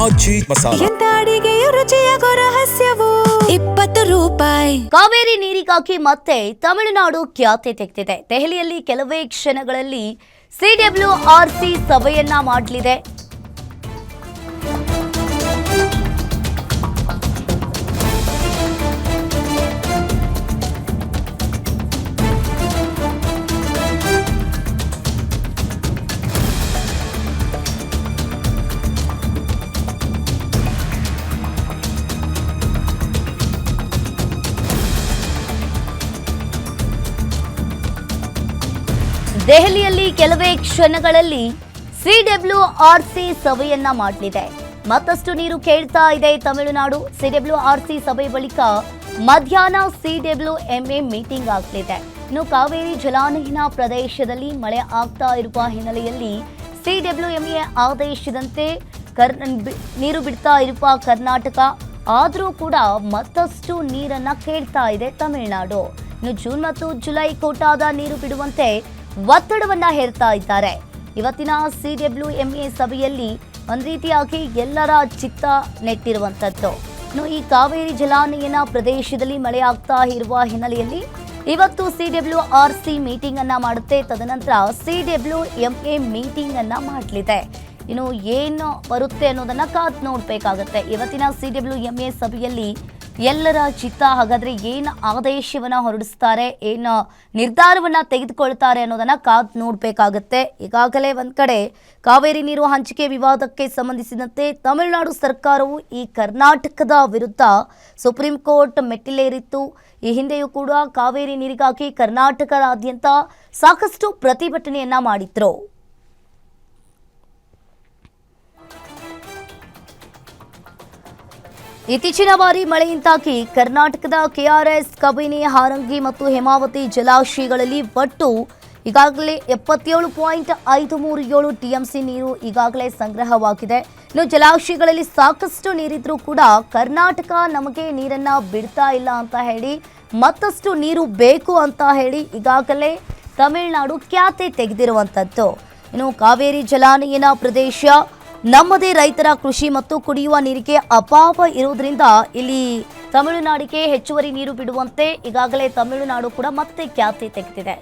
ಆಜಿ ಮಸಾಲಾ. ಎಂತ ಅಡಿಗೆಯ ರುಚಿಯಾಗೋ ರಹಸ್ಯವು 20 ರೂಪಾಯಿ. ಕಾವೇರಿ ನೀರಿಗಾಗಿ ಮತ್ತೆ ತಮಿಳುನಾಡು ಖ್ಯಾತಿ ತೆಗೆದಿದೆ. ದೆಹಲಿಯಲ್ಲಿ ಕೆಲವೇ ಕ್ಷಣಗಳಲ್ಲಿ ಸಿಡಬ್ಲ್ಯೂಆರ್ಸಿ ಸಭೆಯನ್ನ ಮಾಡಲಿದೆ. ದೆಹಲಿಯಲ್ಲಿ ಕೆಲವೇ ಕ್ಷಣಗಳಲ್ಲಿ ಸಿಡಬ್ಲ್ಯೂಆರ್ಸಿ ಸಭೆಯನ್ನ ಮಾಡಲಿದೆ. ಮತ್ತಷ್ಟು ನೀರು ಕೇಳ್ತಾ ಇದೆ ತಮಿಳುನಾಡು. ಸಿಡಬ್ಲ್ಯೂಆರ್ಸಿ ಸಭೆ ಬಳಿಕ ಮಧ್ಯಾಹ್ನ ಸಿಡಬ್ಲ್ಯೂಎಂಎ ಮೀಟಿಂಗ್ ಆಗಲಿದೆ. ಇನ್ನು ಕಾವೇರಿ ಜಲಾನಯನ ಪ್ರದೇಶದಲ್ಲಿ ಮಳೆ ಆಗ್ತಾ ಇರುವ ಹಿನ್ನೆಲೆಯಲ್ಲಿ ಸಿಡಬ್ಲ್ಯೂಎಂಎ ಆದೇಶದಂತೆ ನೀರು ಬಿಡ್ತಾ ಇರುವ ಕರ್ನಾಟಕ ಆದರೂ ಕೂಡ ಮತ್ತಷ್ಟು ನೀರನ್ನ ಕೇಳ್ತಾ ಇದೆ ತಮಿಳುನಾಡು. ಇನ್ನು ಜೂನ್ ಮತ್ತು ಜುಲೈ ಕೋಟಾದ ನೀರು ಬಿಡುವಂತೆ ಒತ್ತಡವನ್ನ ಹೇರ್ತಾ ಇದ್ದಾರೆ. ಇವತ್ತಿನ ಸಿಡಬ್ಲ್ಯೂಎಂಎ ಸಭೆಯಲ್ಲಿ ಒಂದು ರೀತಿಯಾಗಿ ಎಲ್ಲರ ಚಿತ್ತ ನೆಟ್ಟಿರುವಂಥದ್ದು. ಇನ್ನು ಈ ಕಾವೇರಿ ಜಲಾನಯನ ಪ್ರದೇಶದಲ್ಲಿ ಮಳೆ ಆಗ್ತಾ ಇರುವ ಹಿನ್ನೆಲೆಯಲ್ಲಿ ಇವತ್ತು ಸಿಡಬ್ಲ್ಯೂಆರ್ಸಿ ಮೀಟಿಂಗ್ ಅನ್ನ ಮಾಡುತ್ತೆ. ತದನಂತರ ಸಿಡಬ್ಲ್ಯೂಎಂಎ ಮೀಟಿಂಗ್ ಅನ್ನ ಮಾಡಲಿದೆ. ಇನ್ನು ಏನು ಬರುತ್ತೆ ಅನ್ನೋದನ್ನ ಕಾದು ನೋಡ್ಬೇಕಾಗತ್ತೆ. ಇವತ್ತಿನ ಸಿಡಬ್ಲ್ಯೂಎಂಎ ಸಭೆಯಲ್ಲಿ ಎಲ್ಲರ ಚಿತ್ತ ಹಾಗಾದ್ರೆ ಏನು ಆದೇಶವನ್ನ ಹೊರಡಿಸ್ತಾರೆ, ಏನು ನಿರ್ಧಾರವನ್ನ ತೆಗೆದುಕೊಳ್ತಾರೆ ಅನ್ನೋದನ್ನ ಕಾದು ನೋಡ್ಬೇಕಾಗತ್ತೆ. ಈಗಾಗಲೇ ಒಂದ್ ಕಡೆ ಕಾವೇರಿ ನೀರು ಹಂಚಿಕೆ ವಿವಾದಕ್ಕೆ ಸಂಬಂಧಿಸಿದಂತೆ ತಮಿಳುನಾಡು ಸರ್ಕಾರವು ಈ ಕರ್ನಾಟಕದ ವಿರುದ್ಧ ಸುಪ್ರೀಂ ಕೋರ್ಟ್ ಮೆಟ್ಟಿಲೇರಿತ್ತು. ಈ ಹಿಂದೆಯೂ ಕೂಡ ಕಾವೇರಿ ನೀರಿಗಾಗಿ ಕರ್ನಾಟಕದಾದ್ಯಂತ ಸಾಕಷ್ಟು ಪ್ರತಿಭಟನೆಯನ್ನ ಮಾಡಿದ್ರು. ಇತ್ತೀಚಿನ ಬಾರಿ ಮಳೆಯಿಂದಾಗಿ ಕರ್ನಾಟಕದ ಕೆಆರ್ಎಸ್, ಕಬಿನಿ, ಹಾರಂಗಿ ಮತ್ತು ಹೇಮಾವತಿ ಜಲಾಶಯಗಳಲ್ಲಿ ಒಟ್ಟು ಈಗಾಗಲೇ 77.537 ಟಿಎಂಸಿ ನೀರು ಈಗಾಗಲೇ ಸಂಗ್ರಹವಾಗಿದೆ. ಇನ್ನು ಜಲಾಶಯಗಳಲ್ಲಿ ಸಾಕಷ್ಟು ನೀರಿದ್ರೂ ಕೂಡ ಕರ್ನಾಟಕ ನಮಗೆ ನೀರನ್ನ ಬಿಡ್ತಾ ಇಲ್ಲ ಅಂತ ಹೇಳಿ, ಮತ್ತಷ್ಟು ನೀರು ಬೇಕು ಅಂತ ಹೇಳಿ ಈಗಾಗಲೇ ತಮಿಳುನಾಡು ಖ್ಯಾತಿ ತೆಗೆದಿರುವಂಥದ್ದು. ಇನ್ನು ಕಾವೇರಿ ಜಲಾನಯನ ಪ್ರದೇಶ ನಮ್ಮದೇ ರೈತರ ಕೃಷಿ ಮತ್ತು ಕುಡಿಯುವ ನೀರಿಗೆ ಅಭಾವ ಇರುವುದರಿಂದ ಇಲ್ಲಿ ತಮಿಳುನಾಡಿಗೆ ಹೆಚ್ಚುವರಿ ನೀರು ಬಿಡುವಂತೆ ಈಗಾಗಲೇ ತಮಿಳುನಾಡು ಕೂಡ ಮತ್ತೆ ಖ್ಯಾತಿ ತೆಗೆದಿದೆ.